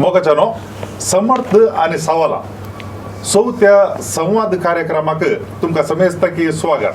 मोगाच्यानो समर्थ आणि सावाला सौत्या संवाद कार्यक्रमाक तुमका समेस्त की स्वागत.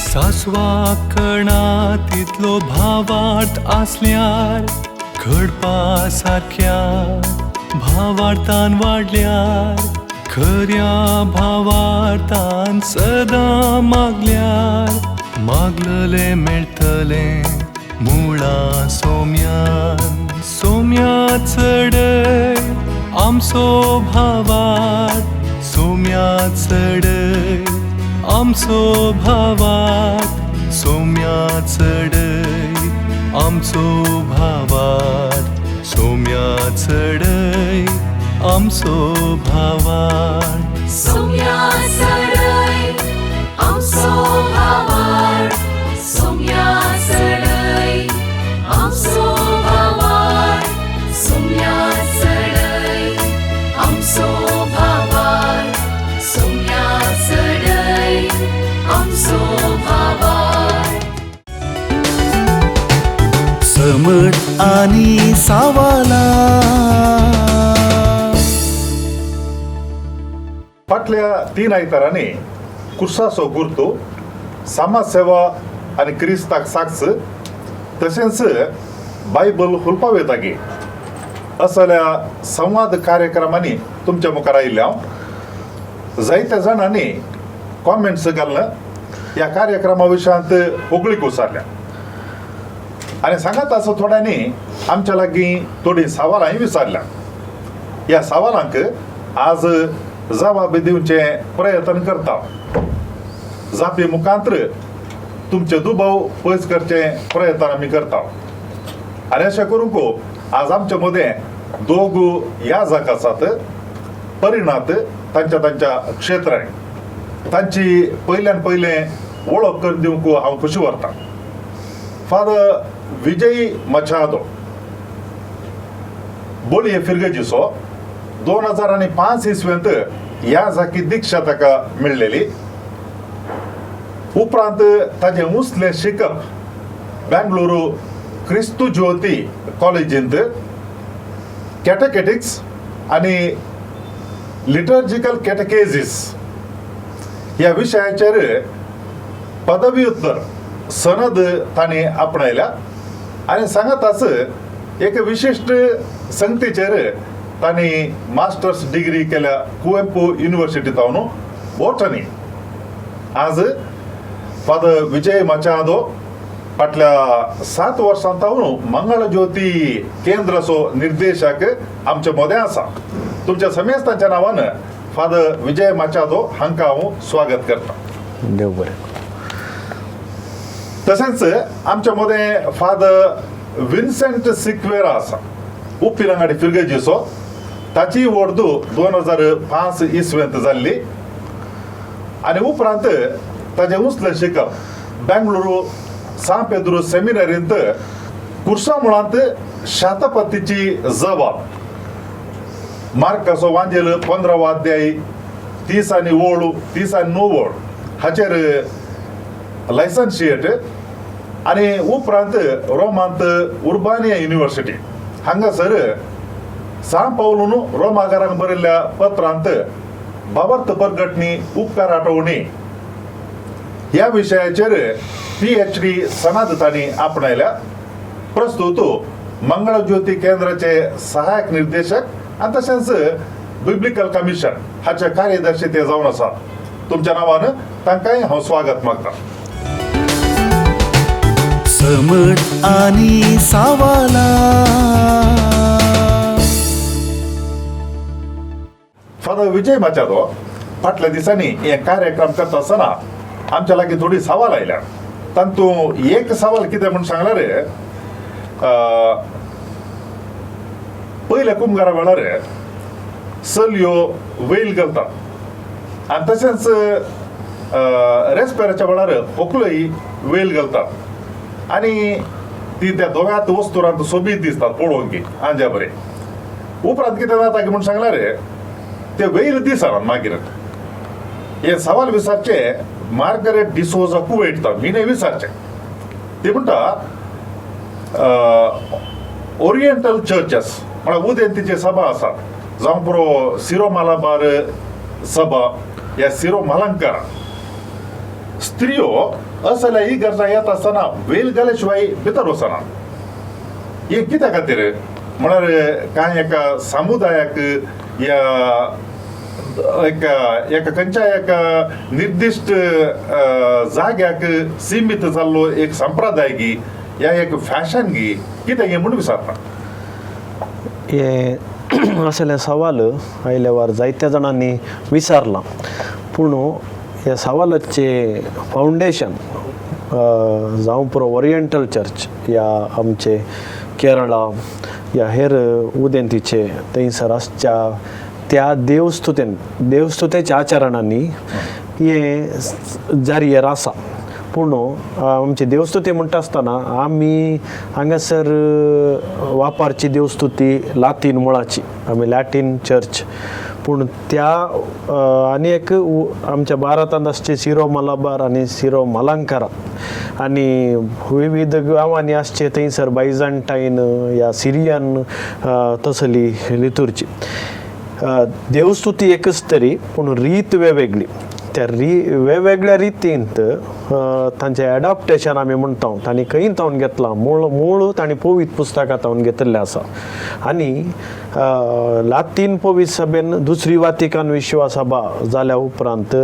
सासवा कणातीतलो भावार्थ आसल्यार घडपा सारख्या भावार्थान वाडल्यार खऱ्या भावार्थान सदां मागल्यार मागलले मेळटले मुळा सोम्यान सोम्या चढय आमचो भावार्थ सोम्या चढय आमचो भावार्थ सोम्या चढय आमचो भावार्थ सोम्या चढय आमचो भावार्थ सोम्या चढय आमचो भावार्थ सोम्या चढय आमचो भावार्थ सोम्या चढय आमचो भावार्थ सोम्या चढय आमचो भावार्थ. समर्थ आणि सावाला फाटल्या 3 आयतारांनी कुर्सासो गुर्तो समाजसेवा आणि क्रिस्ताक साक्ष तशेंच बायबल हुलपावेतागे असल्या संवाद कार्यक्रमांनी तुमच्या मुखार आयिल्ले हांव जायत्या जाणांनी कॉमेंट्स घालून या कार्यक्रमा विशयांत होगळीक उसारल्या आणि सांगात असं थोड्यांनी आमच्या लागीं थोडी सवालांय विचारल्या. या सवालांक आज जबाब दिवचे प्रयत्न करता. जापी मुखांतर तुमचे दुबाव पयस करचे प्रयत्न आम्ही करता आणि अशें करूंक आज आमच्या मध्ये दोग याजक आसात परिणात तांच्या क्षेत्रांत तांची पयल्यान पयलें वळख करून दिवंक हांव खुशी व्हरतां. फादर विजय मचादो बोळये फिरगेजीचो 2005 इसवेंत या जाकी दीक्षा ताका मेळलेली. उपरांत ताजें मुसलें शिकप बेंगळुरू क्रिस्तू ज्योती कॉलेजींत कॅटेकेटिक्स आणि लिटर्जिकल कॅटेकेझिस ह्या विशयाचेर पदव्युत्तर सनद तांणी आपणायल्या आणि सांगत आस एक विशिष्ट संगतीचेर तांणी मास्टर्स डिग्री केल्या कुवेंपू युनिव्हर्सिटींत बोटनी. आज फादर विजय मचादो फाटल्या 7 वर्सांत मंगळ ज्योती केंद्राचो निर्देशक आमच्या मध्ये आसा. तुमच्या समेस्तांच्या नावान फादर विजय मचादो हांकां हांव स्वागत करता. देव बरें. तशेंच आमच्या मध्ये फादर विन्सेंट सिक्वेरा आसा उप्पिलंगाडी फिरगेजीचो. ताची वर्दू 2005 इसवेंत जाल्ली आणि उपरांत ताजें मुसलें शिकप बेंगळुरू सान पेद्रू सेमिनरींत कुर्सा मुळांत शातपतीची जबाब मार्काचो वांजेल 15वा अध्याय 30 आनी 9 हाचेर लायसन्शिएट आणि उपरांत रोमांत उर्बानिया युनिव्हर्सिटी हांगासर सान पावलून रोमाकारांक बरयल्ल्या पत्रांत बाबर्थ परगटणी उपकार आठवणी ह्या विशयाचेर PhD सनद तांणी आपणायल्या. प्रस्तुत मंगळज्योती केंद्राचे सहाय्यक निर्देशक आणि तशेंच बिब्लिकल कमिशन हाचे कार्यदर्शी ते जावन आसात. तुमच्या नावानं तांकांय हांव स्वागत मागता. समट आणि सावाला फादर विजय माचादो फाटल्या दिसांनी हे कार्यक्रम करता आसतना आमच्या लागीं थोडी सवाल आयल्या. तातूंत एक सवाल कितें म्हूण सांगला रे, पयल्या कुंभगारा वेळार सल्यो वैल घालतात आनी तशेंच रेस्पेराच्या वेळार व्हंकलोय वैल घालतात आनी ती त्या दोगांत वस्तुरांत सोबीत दिसतात पळोवंक आंज्या बरें. उपरांत कितें जाता की म्हूण सांगला रे, ते वैल दिसना मागीर. हे सवाल विचारचे मार्गरेट डिसोजा कुवेट मीने विचारचे. ते म्हणटा ओरिएंटल चर्चेस म्हळ्यार उदेंतीचे सभा आसात जावं पुरो सिरो मालाबार सभा या सिरो मालंकार स्त्रियो असल्या ही गरजा येत आसतना वेल घाले शिवाय भितर वचना. हे कित्या खातीर म्हळ्यार कांय एका समुदायाक या एका खंयच्या एका निर्दिष्ट जाग्याक सीमित जाल्लो एक संप्रदाय गी या एक फॅशन गी कितें हें म्हूण विचारता. हे असले सवाल आयल्यावर जायत्या जाणांनी विचारला, पूण ह्या सवालाचे फाउंडेशन जावं पुरो ओरिएंटल चर्च या आमचे केरळा या हेर उदेंतीचे थंयसर आसच्या त्या देवस्तुतेच्या आचरणांनी हे जारीर आसा. पूण आमची देवस्तुती म्हणटा आसतना आमी हांगासर वापरची देवस्तुती लातीन मुळाची, आमी लॅटीन चर्च. पूण त्या आनी एक आमच्या भारतांत आसचे सिरो मलाबार आनी सिरो मालांकारा आनी विविध गांवांनी आसचे थंयसर बायझंटायन या सिरियन तसली लितुर्ची देवस्तुती एकच तरी पूण रीत वेगवेगळी. त्या वेगवेगळ्या रितींत तांचें एडॅप्टेशन आमी म्हणटा तांणी खंय तावन घेतलां, मूळ तांणी पवित्र पुस्तकांतावन घेतिल्लें आसा. आनी लातीन पवित्र सभेन दुसरी वातिकन विश्वा सभा जाल्या उपरांत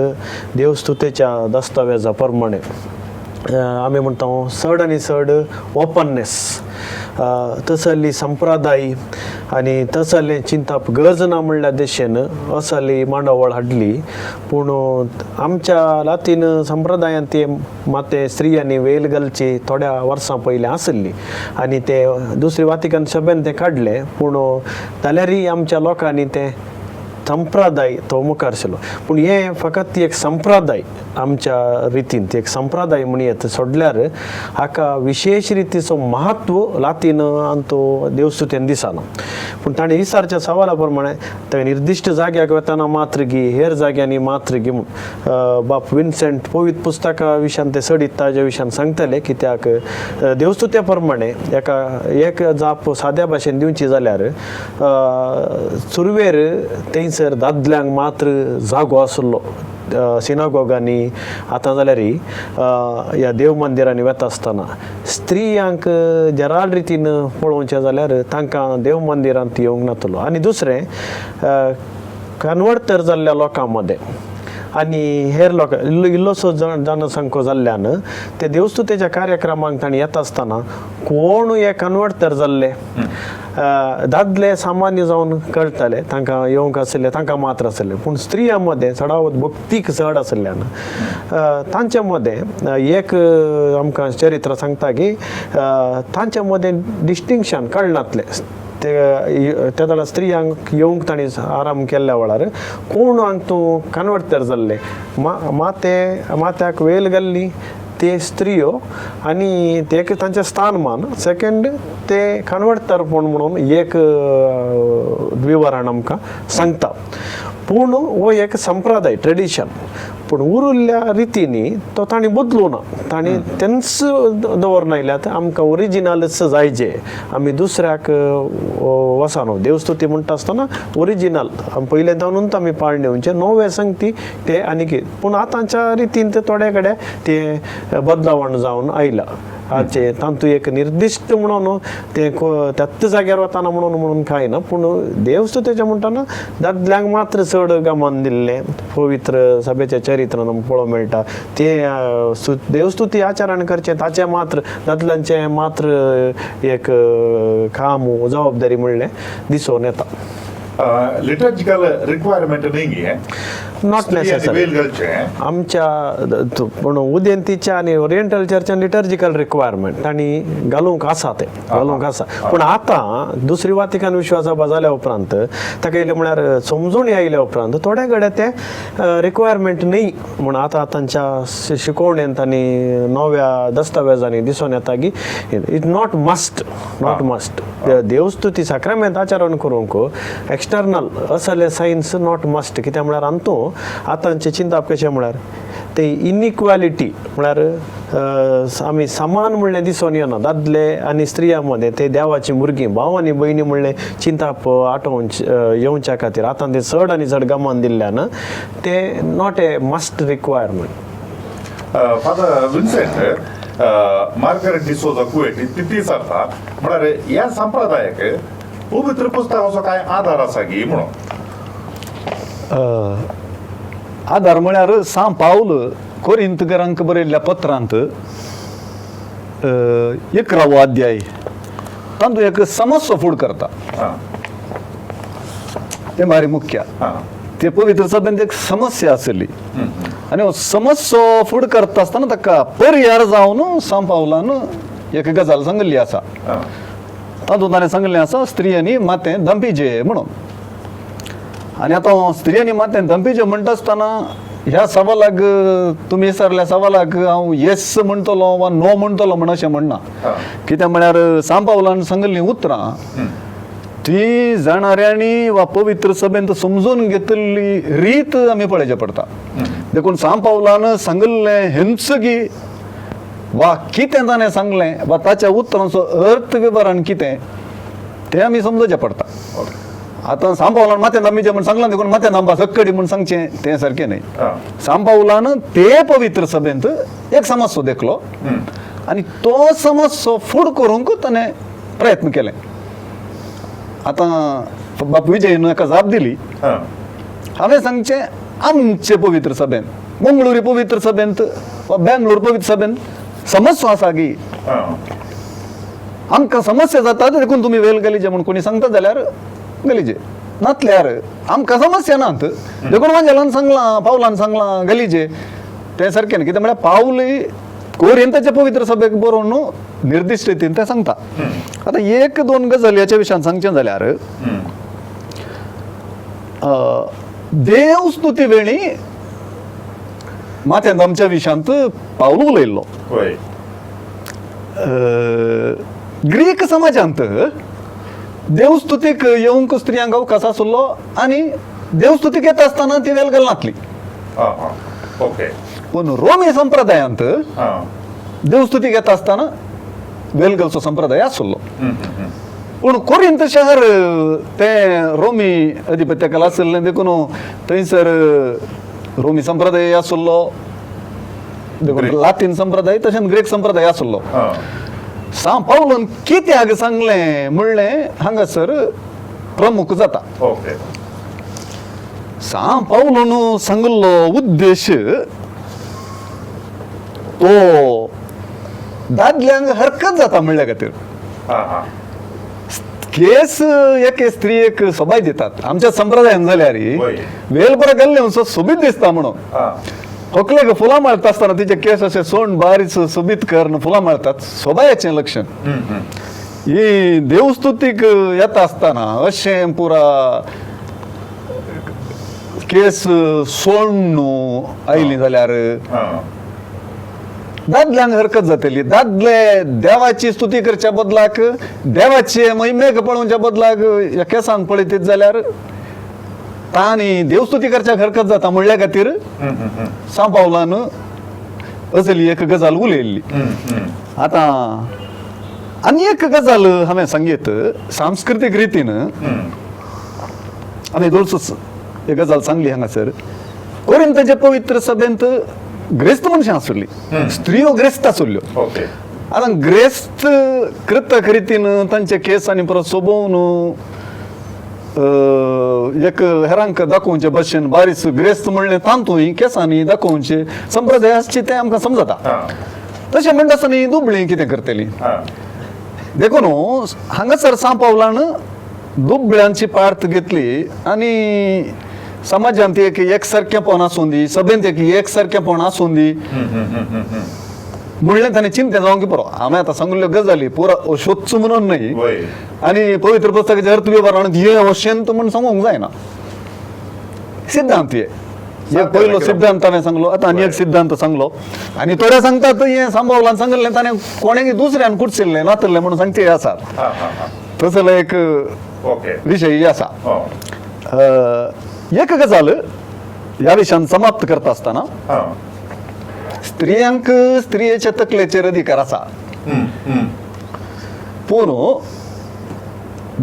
देवस्तुतेच्या दस्तावेजा प्रमाणे आमी म्हणटा चड आनी चड ओपननेस तसली संप्रदाय आनी तसलें चिंतप गरज ना म्हणल्या देशेन असली मांडावळ हाडली. पूण आमच्या लातीन संप्रदायांत ती माते स्त्रियांनी वेल घालची थोड्या वर्सां पयलीं आसली आनी ते दुसरी वातिकन सभेन ते काडले. पूण जाल्यारय आमच्या लोकांनी ते संप्रदाय तो मुखार आशिल्लो. पूण हे फकत एक संप्रदाय आमच्या रितीन एक संप्रदाय म्हण येता सोडल्यार हाका विशेष रितीचो महत्व लातीन आनी तो देवस्तुतेन दिसना. पूण ताणें विचारच्या सवाला प्रमाणे ते निर्दिश्ट जाग्याक वतना मात्र गी, हेर जाग्यांनी मात्र गी म्हूण बाप विन्सेंट पवित्र पुस्तका विशयान ते सडीत ताज्या विशयान सांगतले. कित्याक देवस्तुत्या प्रमाणे एका एक जाप साद्या भाशेन दिवची जाल्यार सुरवेर थंयसर दादल्यांक मात्र जागो आसलो सिनागोगांनी. आतां जाल्यार ह्या देव मंदिरांनी वता आसतना स्त्रियांक जराल रितीन पळोवचें जाल्यार तांकां देव मंदिरांत येवंक नातलो. आनी दुसरें कन्वर्ट तर जाल्ल्या लोकां मदें आनी हेर लोक इल्लोसो जनसंख्यो जाल्ल्यान ते देवस्तुतेच्या कार्यक्रमांक तांणी येता आसतना कोण हे कन्वर्ट तर जाल्ले दादले सामान्य जावन कळटाले तांकां येवंक आसले तांकां मात्र आसले. पूण स्त्रियां मदें चडावत भक्तीक चड आसल्यान तांचे मदें एक आमकां चरित्र सांगता की तांचे मदें डिस्टिंक्शन कळनातलें. त्या वेळार स्त्रियांक येवंक तांणी आराम केल्ल्या वेळार कोण हांग तूं कन्वर्ट तर जाल्ले मात्याक वेल घाल्ली ते स्त्रियो आनी ते तांचें स्थानमान. सेकंड ते कन्वर्टरपण म्हणून एक विवरण आमकां सांगता. पूण हो एक संप्रदाय ट्रेडिशन. पूण उरिल्ल्या रितींनी तो तांणी बदलूं ना. तांणी तेंच दवरना आयल्यात आमकां ओरिजिनलच जायजे. आमी दुसऱ्याक वचना देवस्तुती म्हणटा आसतना ओरिजिनल पयले जावनूच आमी पाळणेवचे नवे संगती ते आनी कितें. पूण आतांच्या रितीन ते थोडे कडेन ते बदलावण जावन आयला. हाचे तांतू एक निर्दिष्ट म्हणून ते त्याच जाग्यार वताना म्हणून काय ना पूण देवस्तुतेच्या म्हणटाना दादल्यांक मात्र चड गमान दिल्लें पवित्र सभेच्या चरित्रान आमकां पळोवंक मेळटा ते देवस्तुती आचरण करचे ताचे मात्र दादल्यांचे मात्र एक काम जबाबदारी म्हणलें दिसून येता. लिटर्जिकल रिक्वायरमेंट नाही आहे नॉट नेसेसरी वेलगलचे आमच्या पूण उदेंतीच्या आनी ओरिएंटल चर्चान लिटर्जिकल रिक्वायरमेंट आनी घालूंक आसा ते घालूंक आसा पूण आतां दुसरी वातिकन विश्वासभा जाल्या उपरांत ताका येयले म्हळ्यार समजून आयल्या उपरांत थोड्या घड्या ते रिक्वायरमेंट न्ही म्हूण आतां तांच्या शिकवणेंत आनी नव्या दस्तावेजांनी दिसून येता की इट नॉट मस्ट देवस्तुती साक्रामेंत आचरण करूंक एक्सटर्नल असले सायन्स नॉट मस्ट कित्याक म्हळ्यार आमतू आतांचे चिंताप कशें म्हळ्यार ते इनइक्वालिटी म्हळ्यार आमी समान म्हणलें दिसून येना दादले आनी स्त्रियां मदें ते देवाची भुरगीं भाव आनी भयणी म्हणलें चिंताप आटोवन येवच्या खातीर आतां ते चड आनी चड गमान दिल्ल्यान ते not a must requirement. Father Vincent Margaret D'Souza कुवेटी तिथीच आसा म्हळ्यार ह्या संप्रदायाक पवित्र पुस्तकाचो काय आधार आसा की म्हणून आधार म्हळ्यार सा पावल कोरिंतकरांक बरयल्ल्या पत्रांत 11वा अध्याय तातूंत एक समस्या फूड करता ते भारी मुख्य ते पवित्र सभेंत एक समस्या आसली आनी हो समस्या फूड करता आसतना ताका परिहार जावन सा पावलान एक गजाल सांगल्ली आसा तातूंत ताणें सांगल्लें आसा स्त्रियांनी मातें दंपिजे म्हणून. आनी आतां स्त्रियांनी मातें दंपिजे म्हणटा आसतना ह्या सवालाक तुमी विचारल्या सवालाक हांव येस म्हणटलो वा नो म्हणटलो म्हण अशें म्हणना कित्याक म्हळ्यार सा पावलान सांगल्लीं उतरां ती जाणाऱ्यांनी वा पवित्र सभेंत समजून घेतली रीत आमी पळोवचें पडटा. देखून सा पावलान सांगल्लें हिंसकी वा कितें ताणें सांगलें वा ताच्या उतरांचो अर्थ विवरण कितें तें आमी समजचें पडटा. आतां सा पावलान माथ्यान नामीचें म्हण सांगलां देखून माथ्यान नांबा सक्कडी म्हण सांगचें तें सारकें न्हय. सा पावलान ते पवित्र सभेंत एक समस्या देखलो आनी तो समस्या फूड करूंक ताणें प्रयत्न केले. आतां बाप विजयन एका जाप दिली हांवें सांगचें आमचे पवित्र सभेंत मंगळुरी पवित्र सभेंत वा बेंगळूर पवित्र सभेंत समस्या आसा की आमकां समस्या जाता देखून तुमी वेल गलीजे म्हूण कोणी सांगता जाल्यार गलीजे नातल्यार आमकां समस्या नात देखून मांजेलान सांगलां पावलान सांगलां गलीजे तें सारकें न्ही कित्याक म्हळ्यार पावली कोरिंताच्या पवित्र सभेक बरोवन निर्दिश्ट रितीन तें सांगता. आतां एक दोन गजाल ह्याच्या विशयान सांगचें जाल्यार देव स्तुती वेळी माथ्यान आमच्या विशयांत पावल उलयल्लो. ग्रीक समाजांत देवस्तुतीक येवंक स्त्रियांक अवकाश आसलो आनी देवस्तुतीक येता आसतना ती वेलगल नातली. पूण रोमी संप्रदायांत देवस्तुतीक येता आसतना वेलगलचो संप्रदाय आसलो. पूण कोरिंत शहर तें रोमी अधिपत्याक आसलें देखून थंयसर रोमी संप्रदाय आसलो देखून लातीन संप्रदाय तशेंच ग्रीक संप्रदाय आसलो. सा पावलान कित्याक सांगलें म्हणलें हांगासर प्रमुख जाता. सा पावलान सांगल्लो उद्देश तो दादल्यांक हरकत जाता म्हणल्या खातीर केस एके स्त्रियेक सोबाय दितात आमच्या संप्रदायान जाल्यार वेल बरो गेल्ले सोबीत दिसता म्हणून व्हंकलेक फुलां माळटा आसतना तिचे केस अशे सोंड बारीक सोबीत करून फुलां माळटात सोबायेचें लक्षण. ही देवस्तुतीक येता आसतना अशें पुरा केस सोंड आयली जाल्यार दादल्यांक हरकत जातली. दादले देवाची स्तुती करच्या बदलाक देवाचे महिमेक पळोवच्या बदलाक ह्या केसांक पळयतीत जाल्यार तांणी देवस्तुती करच्याक हरकत जाता म्हणल्या खातीर सा पावलान असली एक गजाल उलयल्ली. आतां आनी एक गजाल हांवें सांगीत सांस्कृतीक रितीन हांवें दोळसूच एक गजाल सांगली हांगासर. कोरिंताच्या पवित्र सभेंत ग्रेस्त मनशां आसली स्त्रियो ग्रेस्त आसल्यो आता ग्रेस्त कृतक रितीन तांचे केस आणि परत सोबवून एक हेरांक दाखोवचे भशेन बारीस ग्रेस्त म्हणले तांतूय केसांनी दाखोवचे संप्रदाय आसचे ते आमकां समजता हां तशें म्हणटा आसतना दुबळी कितें करतली हां देखून हांगासर सांपावलान दुबळ्यांची पार्थ घेतली आणि समाजांत एक एकसारकेपण आसूं दी सभेंत एक एकसारकेपण आसूं दी म्हणलें ताणें चिंतें जावंक की बरो हांवें आतां सांगल्यो गजाली पुरो अश्योच म्हणून न्ही वय आनी पवित्र पुस्तकाचे अर्थ व्यवहारान हे अशेंत म्हण सांगूंक जायना सिद्धांत एक पयलो सिद्धांत हांवें सांगलो आतां आनी एक सिद्धांत सांगलो आनी थोडे सांगतात हें सांबावलान सांगलें ताणें कोणेंय दुसऱ्यान कुडसिल्लें नातरलें म्हणून सांगचे आसात हां हां हां तसलो एक ओके विशय आसा हो एक गजाल ह्या विशयान समाप्त करता आसतना हां स्त्रियांक स्त्रियेच्या तकलेचेर अधिकार आसा पूण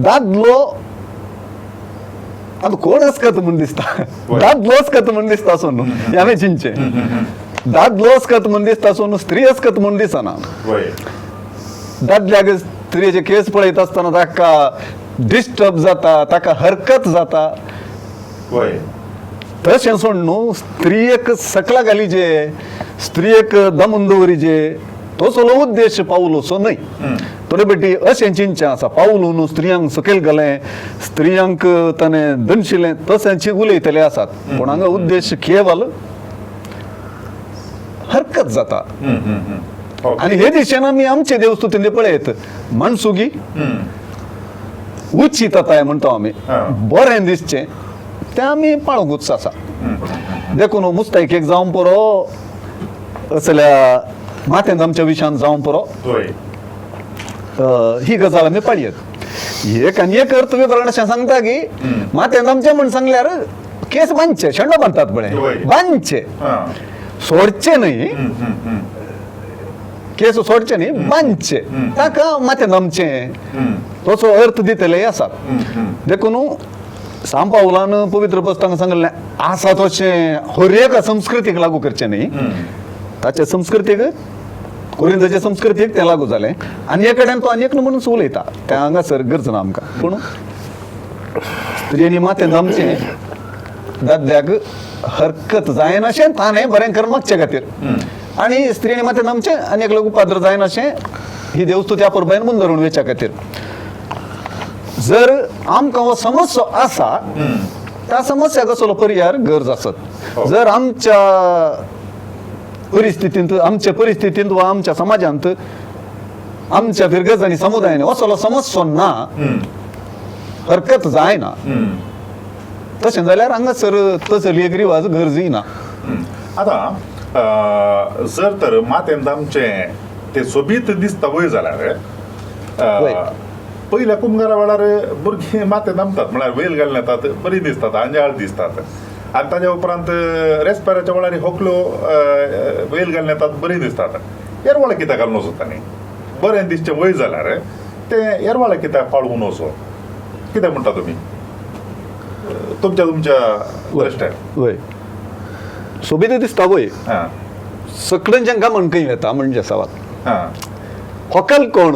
दादलो आतां कोण असकत म्हूण दिसता दादलो असकत म्हूण दिसता सोन हांवें चिंतचे दादलो असकत म्हूण दिसता सोन स्त्री असकत म्हूण दिसना वय दादल्याक स्त्रियेचे केस पळयत आसतना ताका डिस्टर्ब जाता ताका हरकत जाता वय तशें सोड न्हू स्त्रियेक सकला घालीचे स्त्रियेक दमून दवरीचे तो सगळो उद्देश पावलोसो न्हय थोडे बेटी अशें चिंतचें आसा पावलो न्हू स्त्रियांक सकयल घालें स्त्रियांक ताणें दनशिलें तशेंची उलयतले आसात पूण हांगा उद्देश केवल हरकत जाता आनी हे दिशेन आमी आमचे देवस्तुतीन पळयत मनसुगी उचितताय म्हणटा आमी बरें दिसचें तें आमी पाळोवंकूच आसा देखून मुस्तायक एक जावं पुरो असल्या माथ्यांत आमच्या विशयान जावं पुरो वय ही गजाल आमी पाळयत एक आनी एक अर्थ विवरण अशें सांगता की माथ्यांत आमचें म्हण सांगल्यार केस बांदचे शेंडो बांदतात पळय बांदचे हां सोडचे न्हय केस सोडचे न्ही बांदचे ताका माथ्यांत आमचें तसो अर्थ दितले आसात देखून सांपावलान पवित्र पुस्तकांत सांगलें आसा तशें हर एका संस्कृतीक लागू करचें न्ही ताचे संस्कृतीक कोरिंथाचे संस्कृतीक तें लागू जालें आनी एक कडेन तो आनी एक म्हणून उलयता तें हांगासर गरज ना आमकां पूण स्त्रियांनी माथ्यांत आमचें दादल्याक हरकत जायना अशें ताणें बरें कर मागचे खातीर आनी स्त्रियांनी माथ्यांत आमचें आनी एकलो उपाद्र जायना अशें ही देवस्तुती परबायन मुन धरून वेच्या खातीर जर आमकां हो समस्या आसा त्या समस्याक असलो पर्याय गरज आसत जर आमच्या परिस्थितींत वा आमच्या समाजांत आमच्या गजांनी समुदायान असलो समस्या ना हरकत जायना तशें जाल्यार हांगासर तसली एक रिवाज गरजी ना आतां जर तर माथ्यांत आमचें तें सोबीत दिसता वय जाल्यार पयल्या कुंभारा वेळार भुरगीं माथ्यांत नामतात म्हळ्यार वेल घालून येतात बरी दिसतात आंजाळ दिसतात आनी ताज्या उपरांत रेस्पेराच्या वेळार होकल्यो वेल घालून येतात बरी दिसतात येरवाळे कित्याक घालून वचता न्ही बरें दिसचें वय जाल्यार तें येरवाळे कित्याक पाळून वचो कितें म्हणटा तुमी तुमच्या दृश्ट्यान वय सोबीत दिसता वय हां सकडेन जेंकां म्हणकय येता म्हणजे सवाल हां होकल कोण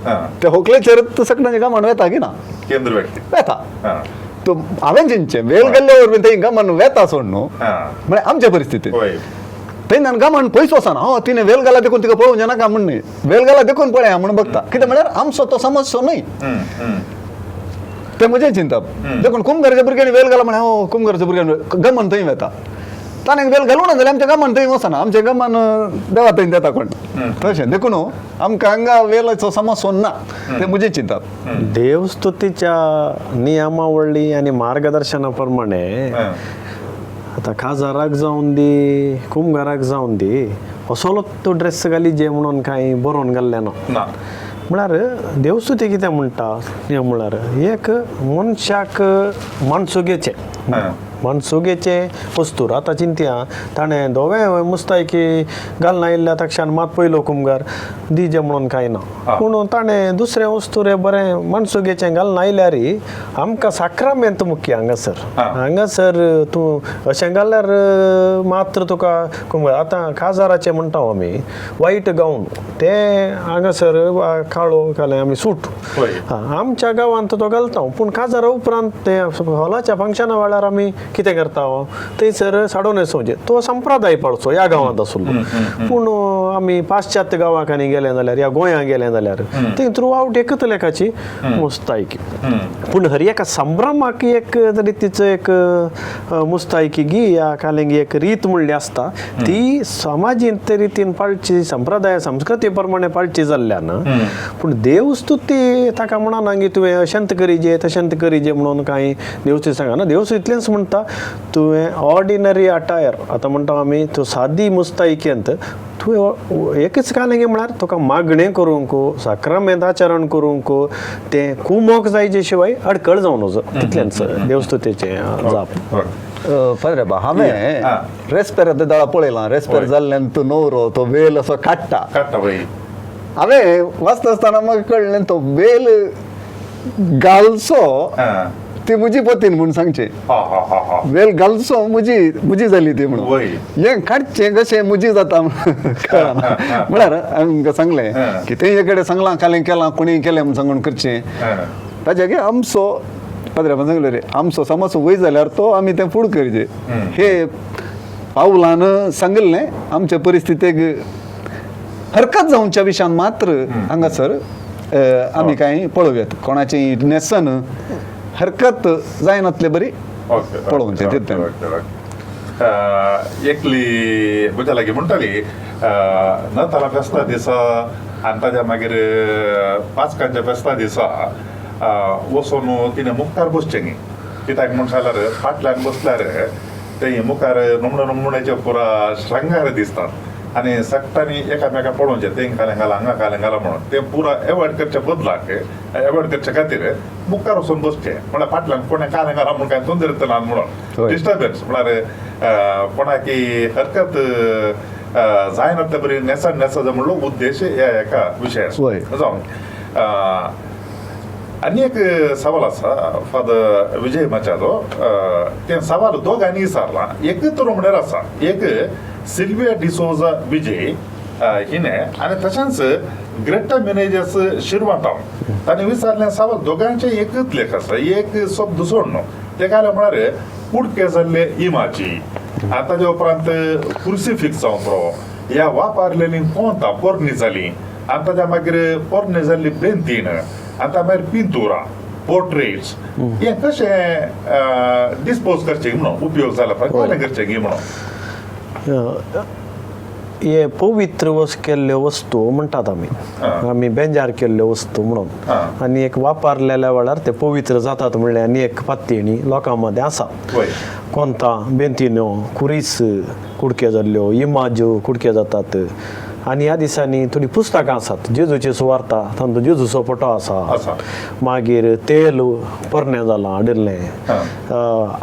हां ते होकलेचेर सकडेन जेंकां म्हण येता की ना केंद्र व्यक्ती येता हां तो हांवें चिंतचें वेल गेल्ले वरवीं थंय गमन वेता सोड न्हू हां म्हळ्यार आमच्या परिस्थितींत वय थंय नान गमन पयस वचना हो तिणें वेल घाला देखून तिका पळोवचें नाका म्हण न्ही वेल घाला देखून पळया म्हण बघता कितें म्हळ्यार आमचो तो समस्या न्हय तें म्हजें चिंतप देखून कुंभाराच्या भुरग्यांनी वेल घाला म्हळ्यार हो कुंभाराच्या भुरग्यांनी गमन थंय वेता ताणें वेल घालूं ना जाल्यार आमचें गमन थंय वचना आमचें गमन देवा थंय देता कोण तशें देखून आमकां हांगा वेलाचो समस्या ना तें म्हजें चिंतप देवस्तुतीच्या नियमावळी आणि मार्गदर्शना प्रमाणे आता खाजाराक जावन दी कुंभाराक जावन दी असलो तो ड्रेस घाली जे म्हणून कांय बरोवन घाल्लें ना म्हळ्यार देवस्तुती कितें म्हणटा म्हळ्यार एक मनशाक माणसुगेचें मनसुगेचे वस्तूर आतां चिंतया ताणें धोवे मुस्तायकी घालना येयल्ल्या तक्षण मात पयलो कुमगार दिजे म्हणून कांय ना पूण ताणें दुसरे वस्तूर बरें मनसुगेचें घालना येयल्यार आमकां साक्रामेंत मुख्य हांगासर तूं अशें घाल्यार मात्र तुका कुमगार आतां काजाराचें म्हणटा आमी वायट गावन ते हांगासर काळो घालें आमी सूट आमच्या गांवांत तो घालता पूण काजारा उपरांत ते हॉलाच्या फंक्शना वेळार आमी कितें करता थंयसर साडो न्हेसोवचें तो संप्रदाय पडचो ह्या गांवांत आसलो पूण आमी पाश्चात्य गांवांनी गेले जाल्यार या गोंयांत गेले जाल्यार थंय थ्रू आवट एकच लेखाची मुस्तायकी पूण हर एका संभ्रमाक एक रितीचो एक मुस्तायकी गी या कालेंगी एक रीत म्हणली आसता ती समाजीत रितीन पाळची संप्रदाय संस्कृती प्रमाणे पाळची जाल्ल्यान पूण देवस्तुती ताका म्हणना की तुवें अशेंत करीजे तशेंत करीजे म्हणून कांय देवस्तुती सांगना देवस्तुती इतलेंच म्हणटा तुवें ऑर्डिनरी अटायर आतां म्हणटा आमी तूं सादी मुस्तायकेंत तुवें एकच कालेंगे म्हळ्यार तुका मागणें करूंक साक्रामेंत आचरण करूंक तें कुमोग जायचे शिवाय अडकळ जावन वचो तितलेंच देवस्तुतीचें जाप पळय रे बा हांवें रेस्पेर दळा पळयलां रेस्पेर जाल्ल्यान तो न्हवरो तो वेल असो काडटा हांवें वाचता आसतना म्हाका कळ्ळें तो वेल घालचो ती म्हजी पतीन म्हूण सांगचे वेल घालचो मुजी जाली ती म्हणून हें काडचें कशें मुजी जाता कळना म्हळ्यार हांवें सांगलें की ते कडेन सांगलां कालें केलां कोणी केलें म्हूण सांगून करचें ताच्या की आमचो पाद्र्यान सांगलें रे आमचो समज वय जाल्यार तो आमी तें फूड करचें हे पावलान सांगलें आमच्या परिस्थितीक हरकत जावच्या विशयान मात्र हांगासर आमी कांय पळोवयात कोणाची नेसन हरकत जायनातले बरी पळोवचें तितलें एकली म्हज्या लागीं म्हणटाली नताला फेस्ता दिसा आनी ताज्या मागीर पाचकांच्या फेस्ता दिसा वचून तिणें मुखार बसचें न्ही कित्याक म्हण जाल्यार फाटल्यान बसल्यार ते मुखार नमणेचे पुरा श्रंगार दिसतात आनी सक्तांनी एकामेका पळोवचें तें कालें घाला हांगा कालें घाला म्हणून तें पुरा एवॉयड करचे बदलाक एवॉयड करचे खातीर मुखार वचून बसचें म्हळ्यार फाटल्यान कोणें कालें घाला म्हणून कांय तोंदर येतना म्हणून डिस्टर्बन्स म्हळ्यार कोणाकी हरकत जायनातले बरी नेसन नेसाचो म्हणलो उद्देश ह्या एका विशया जावन आनी एक सवाल आसा फादर विजय मचादो तें सवाल दोगांनी विचारलां एकच म्हणल्यार आसा एक सिल्विया डिसोजा विजय हिणें आनी तशेंच ग्रेटा मेनेजर्स शिरवाटावन ताणें विचारलें सवाल दोगांचे एकच लेख आसा एक शब्द सोडनो ते काय म्हळ्यार कुडके जाल्ले इमाची आनी ताजे उपरांत क्रुसिफिक्स जावन ह्या वापरलेली कोंतां पोरणी जालीं आनी ताज्या मागीर पोरणी जाल्ली ब्रेंतीन आनी ताज्या मागीर पिंतुरा पोर्ट्रेट्स हें कशें डिस्पोज करचें म्हणून उपयोग जाला कोणें करचें गी म्हणून हे पवित्र केल्ल्यो वस्तू म्हणटात आमी बेंजार केल्ल्यो वस्तू म्हणून आनी एक वापरलेल्या वेळार ते पवित्र जातात म्हणलें आनी एक पात्येणी लोकां मदें आसा कोंतां बेंतिन्यो कुरीस कुडके जाल्ल्यो इमाज्यो कुडके जातात आनी ह्या दिसांनी थोडी पुस्तकां आसात जेजूची सुवार्ता तातूंत जेजूचो फोटो आसा मागीर तेल पोरणे जालां हाडिल्लें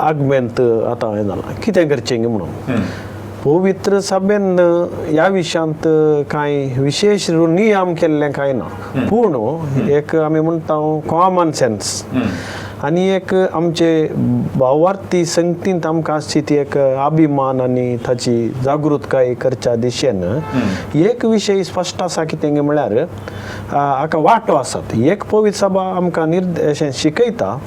आगमेंत आतां हें जालां कितें करचें म्हणून पवित्र सभेन ह्या विशयांत कांय विशेष नियम केल्लें कांय ना पूण एक आमी म्हणटा कॉमन सेन्स आनी एक आमचे भावार्थी संगतींत आमकां आसची ती एक अभिमान आनी ताची जागृतकाय करच्या दिशेन एक विशय स्पश्ट आसा कितें म्हळ्यार हाका वाटो आसात एक पवित्र सभा आमकां अशें शिकयता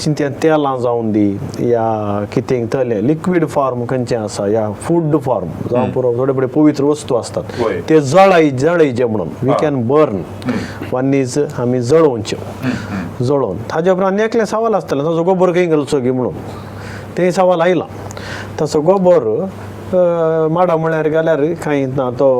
चिंतें तेलां जावन दी या कितें तले लिक्वीड फॉर्म खंयचें आसा या फूड फॉर्म जावं पुरो थोडे थोडे पवित्र वस्तू आसतात ते जळयजे म्हणून we can burn one is आमी जळोवच्यो जळोवन ताजे उपरांत एकले सवाल आसतले ताचो गोबर खंय घालचो गी म्हणून ते सवाल आयला तसो गोबर माडा म्हळ्यार गेल्यार कांय ना तो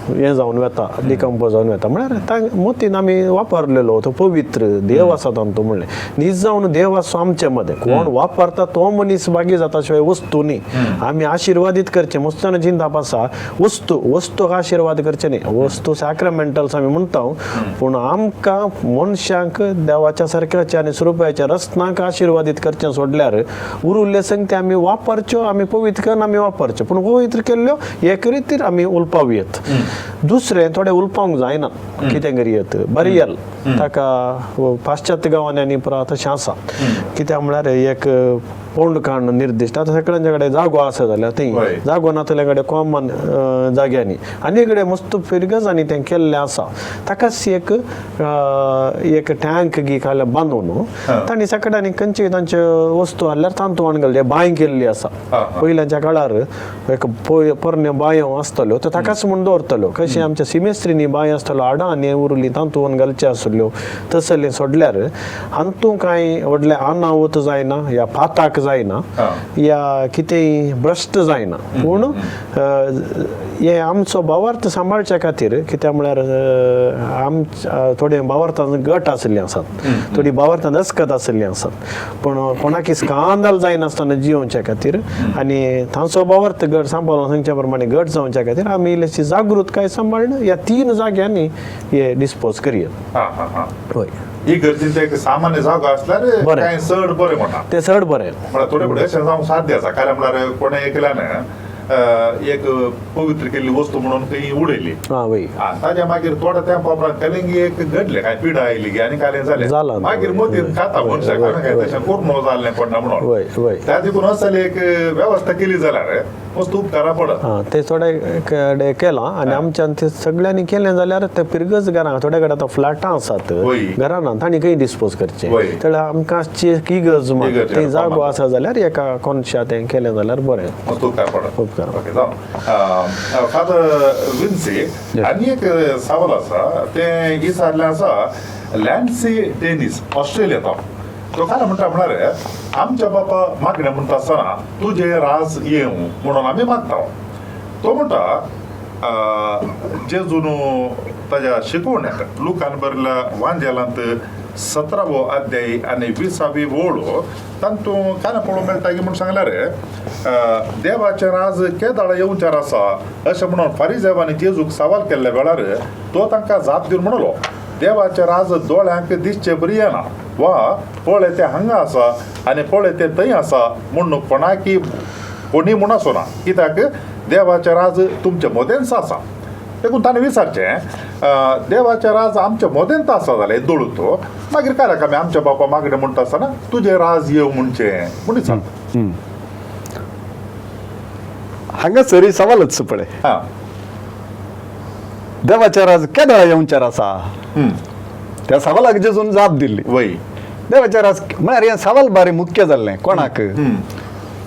हे जावन वता डिकम्पोज जावन वता म्हळ्यार मोतीन आमी वापरलेलो होतो पवित्र देव आसा तांचो म्हणलें नीज जावन देव आसा आमचे मदें कोण वापरता तो मनीस बागी जाता शिवाय वस्तू न्ही आमी आशिर्वादीत करचे मुस्ताना चिंताप आसा वस्तूक आशिर्वाद करचे न्ही वस्तू सॅक्रामेंटल्स आमी म्हणटा पूण आमकां मनशांक देवाच्या सारक्याच्या आनी स्वरुपाच्या रत्नांक आशिर्वादीत करचें सोडल्यार उरिल्ले संगते आमी वापरच्यो आमी पवित्र करून आमी वापरच्यो पूण पवित्र केल्ल्यो एक रितीर आमी उलपावयेत दुसरें थोडें उलपावंक जायना कितें करियेत बरियल ताका पाश्चात्य गांवांनी पुरा तशें आसा कित्याक म्हळ्यार एक पोंडकांड निर्दिश्ट आतां सगळ्यांचे कडेन जागो आसा जाल्यार थंय जागो नातले कडेन कॉमन जाग्यांनी आनी कडेन मस्त फिरगजांनी तें केल्लें आसा ताकाच एक टँक गी काल्यार बांदून तांणी सगळ्यांनी खंयची तांचे वस्तू हाडल्यार तांतून घालले बांय केल्ली आसा पयल्याच्या काळार एक पोरण्यो बांयो आसतल्यो त्यो ताकाच म्हूण दवरतल्यो कशें आमच्या सिमेस्त्रीनी बांय आसतल्यो आडां आनी उरली तांतून घालच्यो आसल्यो तसलें सोडल्यार हातूंत कांय व्हडलें अनाहूत जायना या फाताक जायना या कितेंय भ्रश्ट जायना पूण हे आमचो भावार्थ सांबाळच्या खातीर कित्याक म्हळ्यार थोडे भावार्थांत गट आशिल्ले आसात थोडी भावार्थांत दस्खत आशिल्ली आसात पूण कोणाकी स्कांदल जायनासतना जियोवच्या खातीर आनी तांचो भावार्थ गट सांबाळून सांगच्या प्रमाणे गट जावच्या खातीर आमी इल्लीशी जागृतकाय सांबाळून ह्या 3 जाग्यांनी हे डिस्पोज करया होय ही गरजेचं एक सामान्य जागो असल्यार काय चड बरें म्हणा ते चड बरें म्हळ्यार थोडे फुडें अशें जावंक साध्य आसा कारण म्हळ्यार कोणें एकल्यान एक पवित्र केल्ली वस्तू म्हणून खंय उडयली ताज्या मागीर थोड्या तेंपा उपरांत कलिंगी एक घडलें काय पिडा आयली गी आनी कालें जालें मागीर मोतीन खाता मनशाक काय तशें करून जालें पडना म्हणून त्या देखून असली एक वेवस्था केली जाल्यार वस्तू उपकारा पडत ते थोडे केलां आनी आमच्यान ते सगळ्यांनी केलें जाल्यार ते पिरगज घरां थोड्या कडेन आतां फ्लॅटां आसात घरां तांणी खंय डिस्पोज करचे जाल्यार आमकां की गरज थंय जागो आसा जाल्यार एका कोनशा तें केलें जाल्यार बरें वस्तू उपकार पडत ओके जावं फादर विन्सी आनी एक सवाल आसा तें विचारलें आसा लॅन्सी टेनीस ऑस्ट्रेलियांत तो काय म्हणटा म्हळ्यार आमच्या बापा मागणें म्हणटा आसतना तुजें राज येवं म्हणून आमी मागता तो म्हणटा जेजून ताज्या शिकवण्याक लुकान बरयल्या वांजेलांत 17वो अध्याय आनी 20वी ओळ तातूंत काय पळोवंक मेळटा की म्हणून सांगल्यार देवाचें राज केदाळ येवचार आसा अशें म्हणून फारिजेवांनी जेजूक सवाल केल्ल्या वेळार तो तांकां जाप दिवन म्हणलो देवाचें राज दोळ्यांक दिसचें बरी येना वा पळय तें हांगा आसा आनी पळय तें थंय आसा म्हूण कोणी म्हूण आसना कित्याक देवाचें राज तुमचे मदेंच आसा देखून ताणें विचारचें देवाचें राज आमच्या मदेंत आसा जाल्यार दोळूत मागीर काय आमी आमच्या बापा मागणें म्हणटा आसतना तुजें राज येव म्हणचें म्हूण विचारता हांगा सरी सवालच पळय देवाचें राज केदाळ येवचार आसा त्या सवालाक जेजून जाप दिल्ली वय देवाचें राज म्हळ्यार हें सवाल बारी मुख्य जाल्लें कोणाक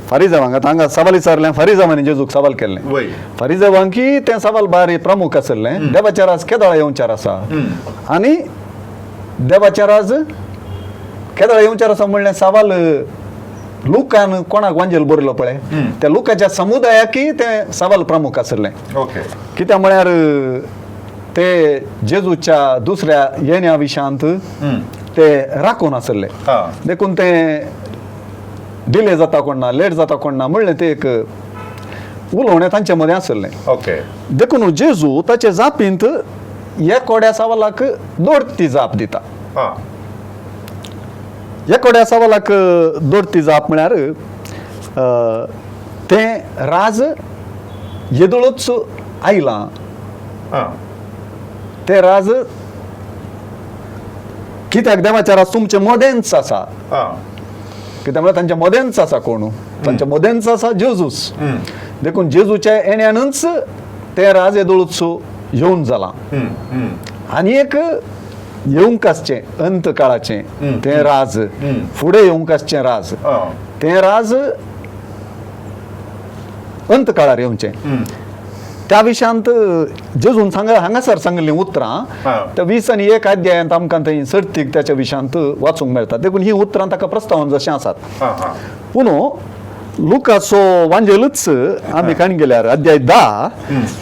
फारिजेवांक हांगा सवाल विचारलें फारिजेवांनी जेजूक सवाल केल्लें फारिजेवांकी तें सवाल बारी प्रमुख आसलें देवाचें राज केदाळ येवचार आसा आनी देवाचें राज केदाळ येवचार आसा म्हणलें सवाल लुकान कोणाक वांजेल बरयलो पळय त्या लुकाच्या समुदायाकी तें सवाल प्रमुख आसलें कित्याक म्हळ्यार ते जेजूच्या दुसऱ्या येण्या विशांत ते राखून आसले देखून ते डिले जाता कोण ना लेट जाता कोण ना म्हणलें ते एक उलोवणें तांचे मदें आसलें देखून जेजू ताचे जापींत एकोड्या सवालाक दोडती जाप दिता एकोड्या सवालाक दोडती जाप म्हळ्यार तें राज येदोळूच आयलां ते राज कित्याक देवाचें राज तुमचे मदेंच आसा कित्याक म्हळ्यार तांच्या मदेंच आसा कोण तांच्या मदेंच आसा जेजूस देखून जेजूच्या येण्यानूच ते राज येदोळूच येवन जालां आनी एक येवंक आसचें अंत काळाचें तें राज फुडें येवंक आसचें राज तें राज अंत काळार येवचें त्या विशयांत जेजून हांगासर सांगलीं उतरां त्या 20 आनी 1 अध्यायांत आमकां थंय सर्तीक त्याच्या विशयांत वाचूंक मेळटा देखून ही उतरां ताका प्रस्तावन जशें आसात पूण लुकासो वांजेलच आम्ही काणी गेल्यार अध्याय 10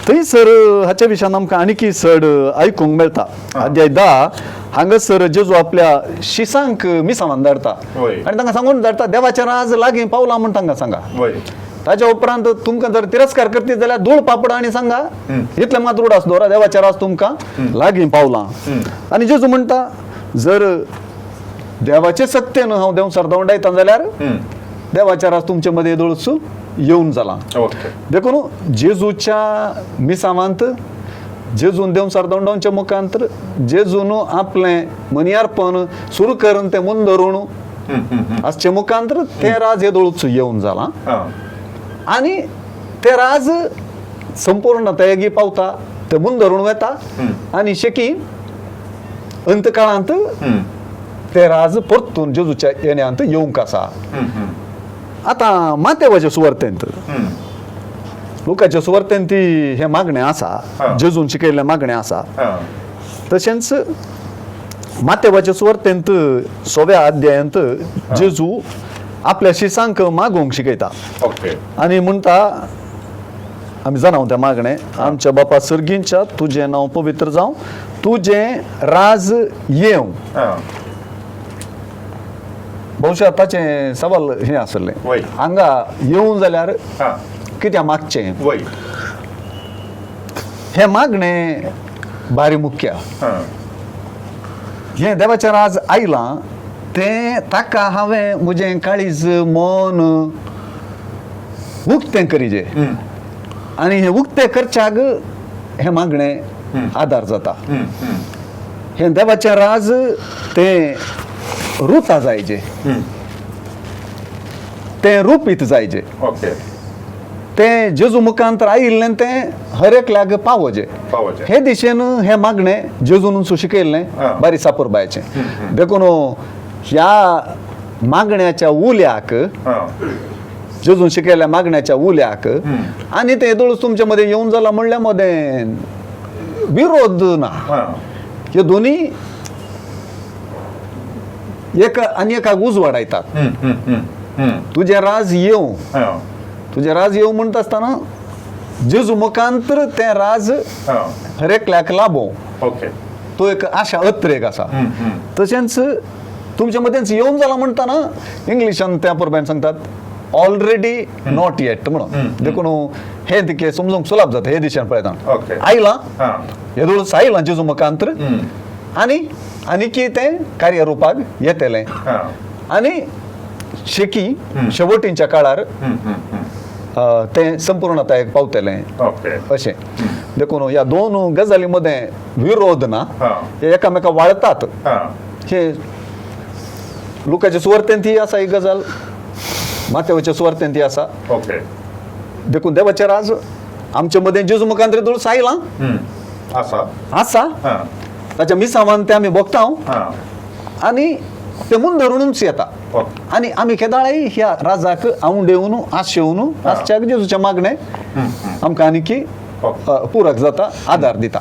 थंयसर हाच्या विशयान आमकां आनीकी चड आयकूंक मेळटा. अध्याय 10 हांगासर जेजू आपल्या शिसांक मिसांवान धाडटा वय. आनी तांकां सांगून धाडटा देवाचें राज लागीं पावलां म्हण तांकां सांगा. वय ताच्या उपरांत तुमकां जर तिरस्कार करती जाल्यार धूळ पापड आनी सांगा इतलें मात उडास दवरा देवाचें राज तुमकां लागीं पावलां. आनी जेजू म्हणटा जर देवाचे सत्तेन हांव देंवसार दवंडायता जाल्यार देवाच्या राज तुमचे मध्ये येदोळसू येवन जाला. ओके देखून जेजूच्या मिसांवांत जेजून देंवसार दवंडावचे मुखांतर जेजून आपलें मनियारपण सुरू करून तें मुन धरून आसचे मुखांतर तें राज येदोळसू येवन जाला. आनी ते राज संपूर्णतायेगी पावता ते मुन धरून वता आनी शेकी अंतकाळांत ते राज परतून जेजूच्या येण्यात येवंक आसा. आतां मातेवाच्या सुवार्थेंत लुकाच्या सुवार्थेंत हे मागणें आसा जेजून शिकयल्लें मागणें आसा. तशेंच मातेवाच्या सुवार्थेंत 6व्या अध्यायांत जेजू आपल्या शिसांक मागोवंक शिकयता ओके आनी म्हणटा आमी जाणाव तें मागणें आमच्या बापा सर्गींच्या तुजें नांव पवित्र जावं तुजें राज येवं. भविष्यात ताचें सवाल हें आसलें वय. हांगा येवं जाल्यार कित्याक मागचें वय हें मागणें भारी मुख्य. हें देवाचें राज आयलां तें ताका हांवें म्हजें काळीज मन उक्तें करीजें आनी हें उक्तें करच्याक हें मागणें आदार जाता. हें देवाचें राज तें रुता जायजें तें रुपीत जायजें ओके तें जेजू मुखांतर आयिल्लें तें हर एकल्याक पावोजें. हे दिशेन हें मागणें जेजून शिकयल्लें बारी सापुरबायचें. देखून ह्या मागण्याच्या उल्याक जेजून शिकयल्ल्या मागण्याच्या उल्याक आनी तें येदोळूच तुमचे मध्ये येवन जाला म्हणल्या मध्ये विरोध ना. हे दोनी एक आनी एकाक उज वाडयतात. तुजें राज येवं तुजें राज येवं म्हणटा आसतना जेजू मुखांतर तें राज हर एकल्याक लाभो ओके तो एक आशा अत्रेक आसा. तशेंच तुमच्या मदेंच येवन जाला म्हणटाना इंग्लिशान त्या परबायन सांगतात ऑलरेडी नॉट येट म्हणून. देखून हे तिके समजूंक सुलभ जाता हे दिशेन पळयता आयलां येदोळूच आयलां जेजू मुखांतर आनी आनीकी तें कार्यरुपाक येतलें आनी शेकी शेवटींच्या काळार तें संपूर्णतायेक पावतलें अशें. देखून ह्या दोन गजाली मदें विरोध ना हे एकामेका वाळटात. हे लुकाच्या सुवार्थेंत ही आसा एक गजाल मातेवाच्या सुवार्थेंत ही आसा. देखून देवाचें राज आमचे मदें जेजू मुखांतर येदोळूच आयलां आसा ताच्या मिसांवान तें आमी भोगतांव आनी तें मुन धरूनच येता आनी आमी केदाळय ह्या राजाक आवंडेवन आशेवन आसच्याक जेजूचें मागणें आमकां आनीकी पुरक जाता आदार दिता.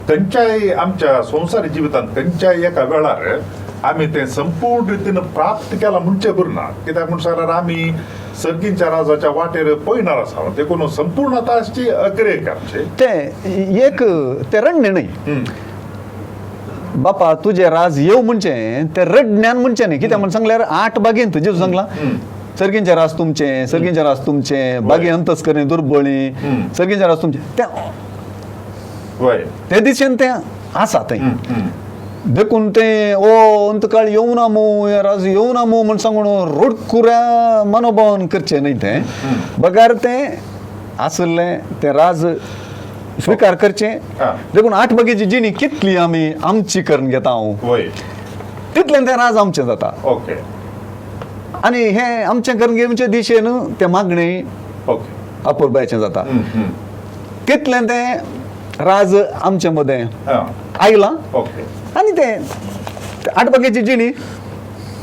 खंयच्याय आमच्या संवसारी जिवितांत खंयच्याय एका वेळार आमी तें संपूर्ण रितीन प्राप्त केलां म्हणचें बरना. कित्याक म्हण सांगल्यार आमी सर्गींच्या राजाच्या वाटेर पळयणार आसा. देखून संपूर्णता आसची अग्रेक आमचे तें एक तें रणणे न्हय. बापा तुजें राज येव म्हणचें तें रडण्यान म्हणचें न्ही. कित्याक म्हण सांगल्यार 8 बागेंत जेजू सांगलां सर्गींचें राज तुमचें सर्गींचें राज तुमचें बागे अंतस्करी दुर्बळी सर्गींचें राज तुमचें ते दिशेन तें आसा थंय. देखून तें ओ अंतकाळ येवना मू हे राज येवना मू म्हण सांगून रोडकुऱ्या मनोभावन करचें न्हय. तें बगार तें आसलें तें राज स्विकार करचें. देखून 8 बागेची जिणी कितली आमी आमची करून घेता तितलें तें राज आमचें जाता. आनी हें आमचें करून घेवचे दिशेन तें मागणें अपुरबायचें जाता. तितलें तें राज आमचे मदें आयलां आनी तें 8 बागेची जिणी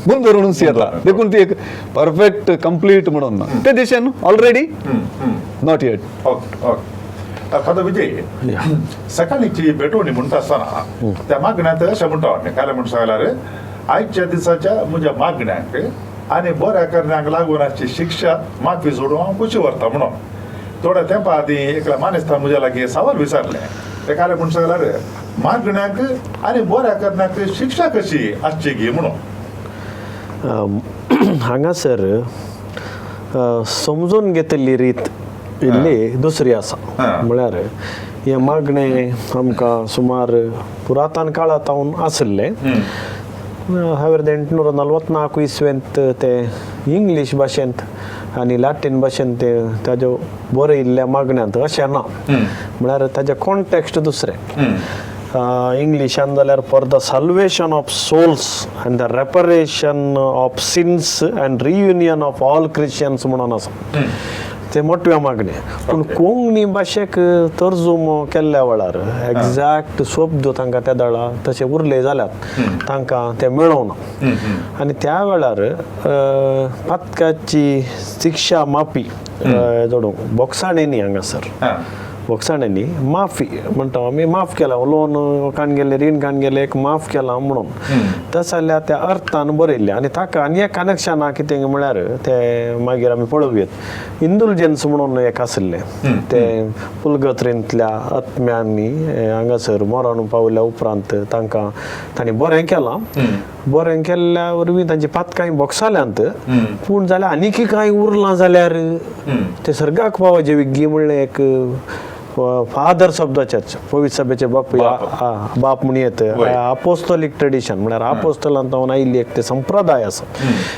मुन धरूनच येता. देखून ती एक परफेक्ट कंप्लीट म्हणून ना ते दिशेन ऑलरेडी नॉट येट. फादर विजय सकाळीची भेटवणी म्हणटा आसतना त्या मागण्यात अशें म्हणटा काय म्हण सांगल्यार आयच्या दिसाच्या म्हज्या मागण्याक आनी बऱ्या करण्याक लागून अशी शिक्षा माफी सोडून हांव कुशी व्हरता म्हणून थोड्या तेंपा आदीं एकल्या मानेस्तान म्हज्या लागीं सवाल विचारलें ते काले म्हण सांगल्यार मागण्याक आनी बऱ्या करण्याक शिक्षा कशी आसची गी म्हणून हांगासर समजून घेतली रीत इल्ली दुसरी आसा म्हळ्यार हे मागणे आमकां सुमार पुरातन काळांतावन आसले हांवें 1844 इस्वेंत ते इंग्लीश भाशेंत आनी लॅटीन भाशेंत ते ताज्यो बरयल्ल्या मागण्यांत अशें ना म्हळ्यार ताजें कॉन्टेक्स्ट दुसरें इंग्लिशान जाल्यार for the salvation of souls and the reparation of sins and reunion of all Christians म्हणून आसा ते मोठ्या मागणे पूण कोंकणी भाशेक तर्जुमो केल्ल्या वेळार एक्झॅक्ट शब्द तांकां त्या दळा तशे उरले जाल्यात तांकां ते मेळोवना आनी त्या वेळार पातकाची शिक्षा माफी जोडूंक बोक्साणेंनी हांगासर बोक्साणेंनी माफी म्हणटा आमी माफ केला लोन काण गेले रीण काण गेले एक माफ केला म्हणून तशें जाल्यार त्या अर्थान बरयल्लें आनी ताका आनी एक कनेक्शन आहा कितें म्हळ्यार ते मागीर आमी पळोवयात इंदुलजन्स म्हणून एक आसले ते पुलगत्रेंतल्या आत्म्यांनी हांगासर मरण पावल्या उपरांत तांकां तांणी बरें केलां बरें केल्ल्या वरवीं तांची पातकां बोगसाल्यांत पूण जाल्यार आनीक कांय उरलां जाल्यार ते सर्गाक पावचे विग्गी म्हणलें एक फादर्स ऑफ द चर्च पवित्र सभेचे बाप म्हूण येत अपोस्तोलीक ट्रेडिशन म्हळ्यार अपोस्तलांतावन आयिल्ली एक ते संप्रदाय आसा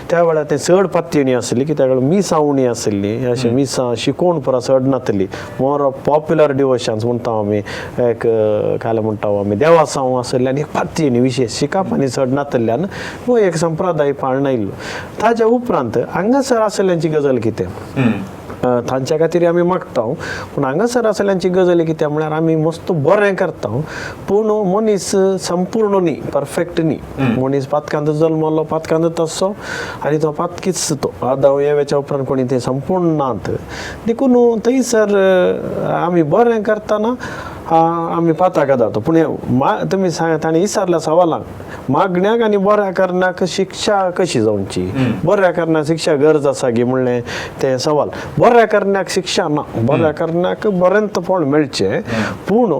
त्या वेळार ते चड पातयेणी आसली कित्याक मिसावणी आसली अशें मिसां शिकोवन पुरा चड नासली मोर ऑफ पॉप्युलर डिवोशन्स म्हणटा आमी एक काले म्हणटा आमी देवासांव आसले आनी एक पातयेणी विशेष शिकप आनी चड नासल्यान हो एक संप्रदाय पाळून आयिल्लो ताच्या उपरांत हांगासर आसल्यांची गजाल कितें तांच्या खातीर आमी मागता पूण हांगासर आसल्यांची गजाली कित्याक म्हळ्यार आमी मस्त बरें करता पूण मनीस संपूर्ण न्ही परफेक्ट न्ही मनीस पातकांत जल्मलो पातकांत तसो आनी तो पातकीच तो आदां येवेच्या उपरांत कोणी ते संपूर्ण नात देखून थंयसर आमी बरें करतना आमी पाताक जाता पूण तुमी ताणें विचारल्या सवालाक मागण्याक आनी बऱ्या करण्याक शिक्षा कशी जावची बऱ्या करण्याक शिक्षा गरज आसा गी म्हणलें ते सवाल बऱ्या करण्याक शिक्षा ना बऱ्या करण्याक बरेंत फळ मेळचें पूण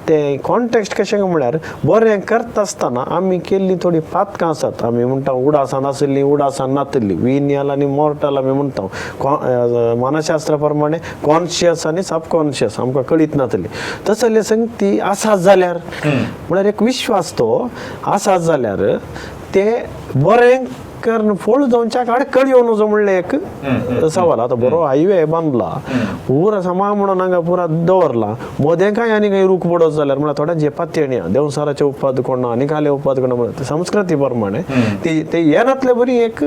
ते कॉन्टेक्स्ट कशें म्हळ्यार बरें करता आसतना आमी केल्ली थोडी पातकां आसात आमी म्हणटा उडासान आसली उडासान नातली विनियल आनी मॉर्टल आमी म्हणटा मनशास्त्रा प्रमाणे कॉन्शियस आनी सबकॉन्शियस आमकां कळीत नातली तसले संगती आसात जाल्यार म्हळ्यार एक विश्वास तो आसात जाल्यार ते बरें कारण फळ जावच्याक आडकळ येवन वचो म्हणलें एक सवाल आतां बरो हायवे बांदला पुरा समा म्हणून हांगा पुरा दवरला मदें कांय आनी खंय रूख पडत जाल्यार म्हळ्यार थोड्या जे पातयेणी देवसाराचे उपवाद कोणा आनी काले उपवाद कोणा म्हणून संस्कृती प्रमाणे ते येनातले बरी एक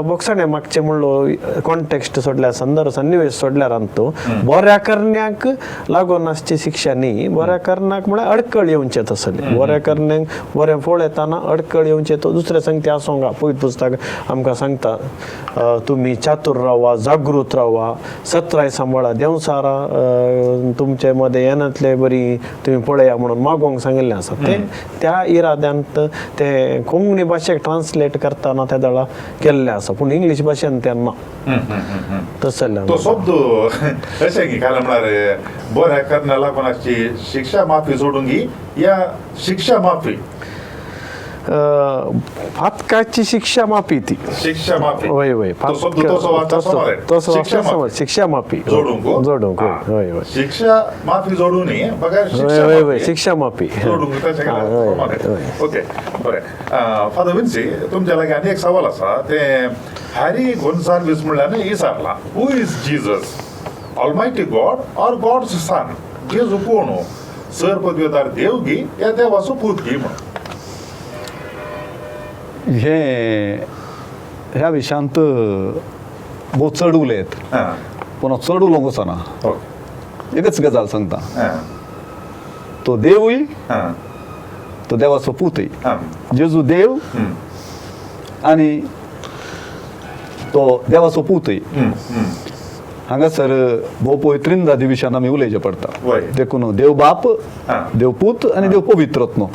बोक्साणे मागचे म्हणलो कॉन्टेक्स्ट सोडल्यार संदर्भ सन्निवेश सोडल्यार तो बऱ्या करण्याक लागून आसची शिक्षा न्ही बऱ्या करण्याक म्हळ्यार अडकळ येवचें तसलें बऱ्या करण्याक बरें फळ येताना अडकळ येवचें तो दुसरे संगती आसोंक पळयत पुस्तक आमकां सांगता तुमी चातुर रावा जागृत रावा सत्राय सांबाळा देवसारा तुमचे मध्ये येनातले बरी तुमी पळया म्हणून मागोवंक सांगिल्लें आसा ते त्या इराद्यांत ते कोंकणी भाशेक ट्रान्सलेट करतना त्या दळा केल्लें आसा पूण इंग्लीश भाशेन ते ना तसलें तो शब्द अशें की काय म्हळ्यार बऱ्या करण्या लागून आसची शिक्षा माफी सोडून घी या शिक्षा माफी पातकाची शिक्षा माफी ती शिक्षा माफी होय होय शिक्षा माफी जोडूंक होय होय शिक्षा माफी जोडून होय होय शिक्षा माफी ओके बरें फादर विन्सी तुमच्या लागीं आनी एक सवाल आसा ते हॅरी गोन्साल्वीस म्हणल्यार विचारला who is Jesus almighty God or God's son Jezu कोण सर पदवीदार देव गी या देवाचो पूत गी म्हणून ह्या विशयांत भोव चड उलयत पूण चड उलोवंक वचना एकच गजाल सांगता तो देवूय तो देवाचो पूतय जेजू देव आनी तो देवाचो पूतय हांगासर भोव पवित्रिंदादी विशयान आमी उलयचें पडटा देखून देव बाप देव पूत आनी देव पवित्रत्व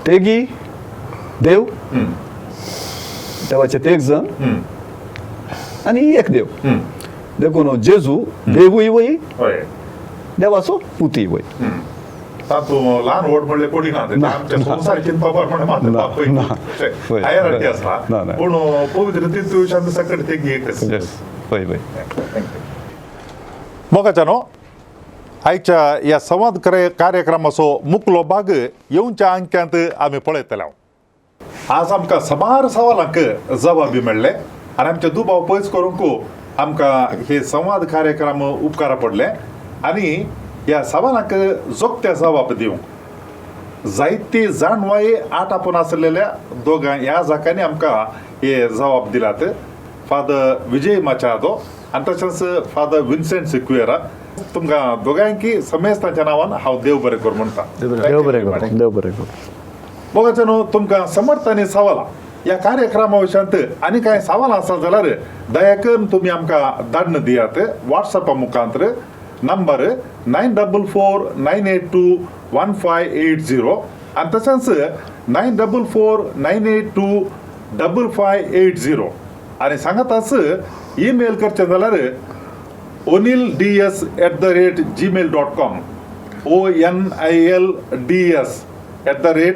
तेगी देव देवाचे ते एक जण हम्म. आणि एक देव हम्म. देखून जेजू देवूय वय होय देवाचो पुती वय तातू लहान व्हड म्हणले कोणी ना ते आमच्या संसारीचीन बाबा म्हणे माझं ना, बाप ना. होय. हायरार्की असला ना, ना. पूण पवित्र तीर्थविशांत सकट ते एकच वय वय मोगाच्यानो आयच्या ह्या संवाद कार्यक्रमाचो मुखलो भाग येवच्या अंक्यांत आमी पळयतले आज आमकां समार सवालांक जबाबी मेळ्ळे आनी आमचे दुबाव पयस करूंक आमकां हे संवाद कार्यक्रम उपकारा पडले आनी ह्या सवालांक जोगते जबाब दिवंक जायती जाणवाई आठ आपण आसलेल्या दोगां ह्या जाकांनी आमकां हे जबाब दिलात फादर विजय माचादो आनी तशेंच फादर विन्सेंट सिक्वेरा तुमकां दोगांयकी समेस्तांच्या नांवान हांव देव बरें कर म्हणटा देव बरें करूं देव बरें करूं बघायचं न्हू तुमकां समर्थ आनी सवालां ह्या कार्यक्रमा विशयांत आनी कांय सवालां आसा जाल्यार दया करून तुमी आमकां धाडून दियात वॉट्सॅपा मुखांतर नंबर 9449821580 आनी तशेंच 9449825580 आनी सांगात आस ईमेल करचें जाल्यार onilds@gmail.com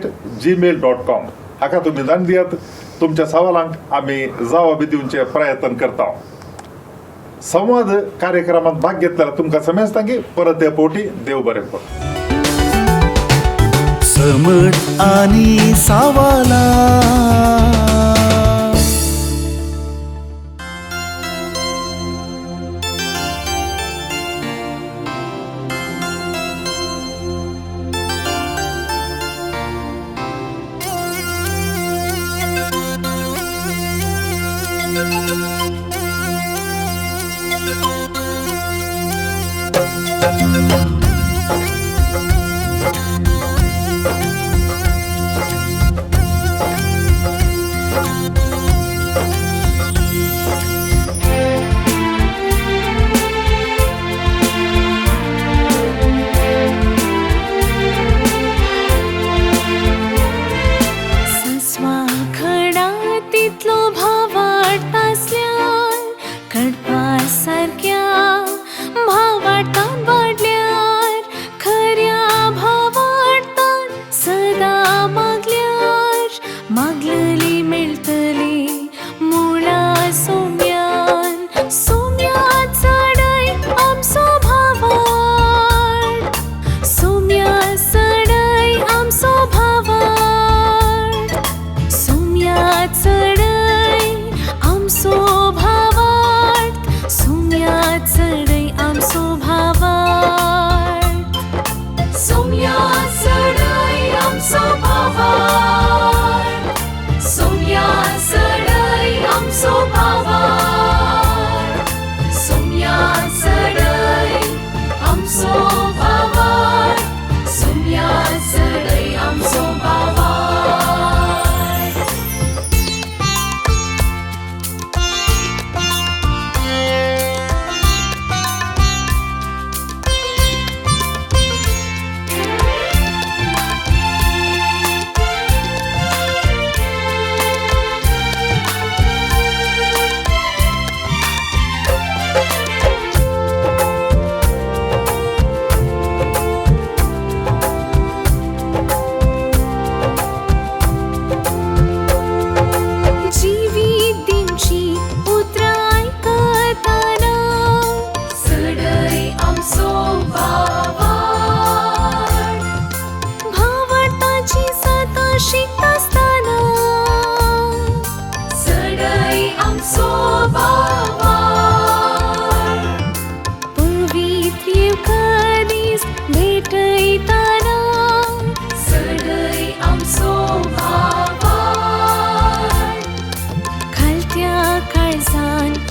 onilds@gmail.com हाका तुमी धाडून दियात तुमच्या सवालांक आमी जबाब दिवचे प्रयत्न करता संवाद कार्यक्रमात भाग घेतल्यार तुमकां समेस्तांकी परत हे पोटी देव बरें कर समट आणि सावाला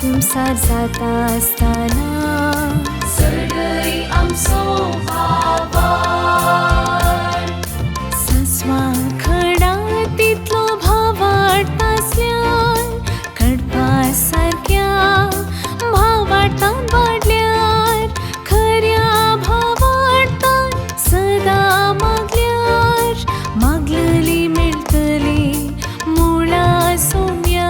संसार जाता असताना सगळी आमचो भावार सस्वा खडा तितलो भाव वाडटासल्यान कडपा सारक्या भावार्थान वाडल्यार खऱ्या भावार्थान सदा मागल्यार मागलेली मेळटली मुळा सोम्या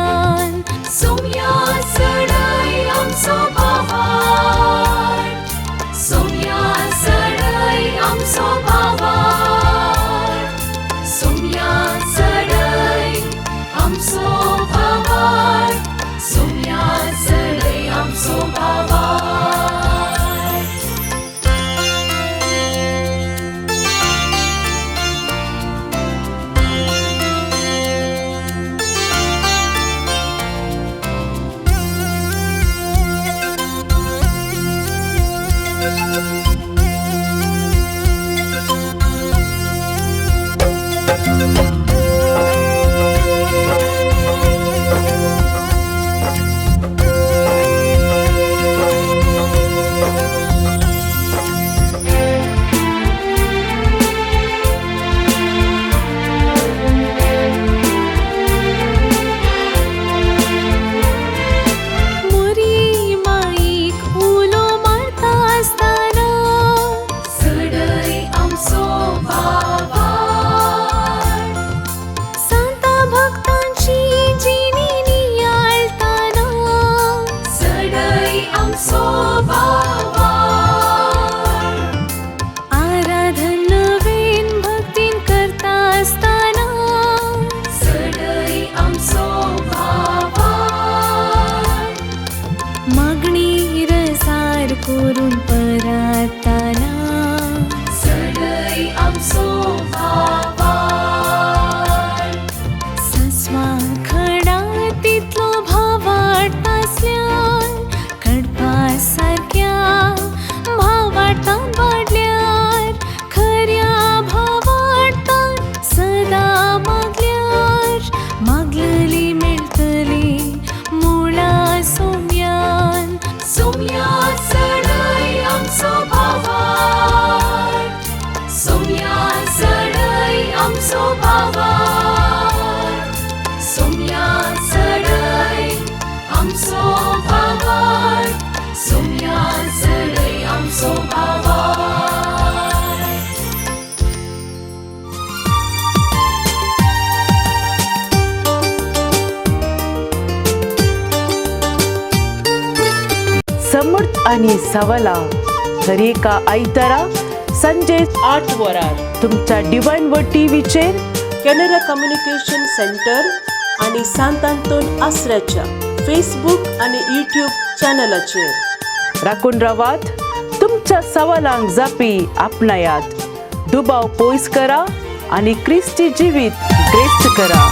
आमचो भावार्थ सोम्या सडय आमचो भावार्थ समर्थ आणि सवाला दर एका आयतारा संजे 8 वरार तुमच्या डिवाइन वर्ड टीव्हीचेर कॅनरा कम्युनिकेशन सेंटर आणि सांत आंतोन आसऱ्याच्या फेसबुक आणि यूट्यूब चॅनलाचेर राखून रावात. तुमच्या सवालांक जापी आपणायात. दुबाव पयस करा आणि क्रिस्ती जिवीत ग्रेस्त करा.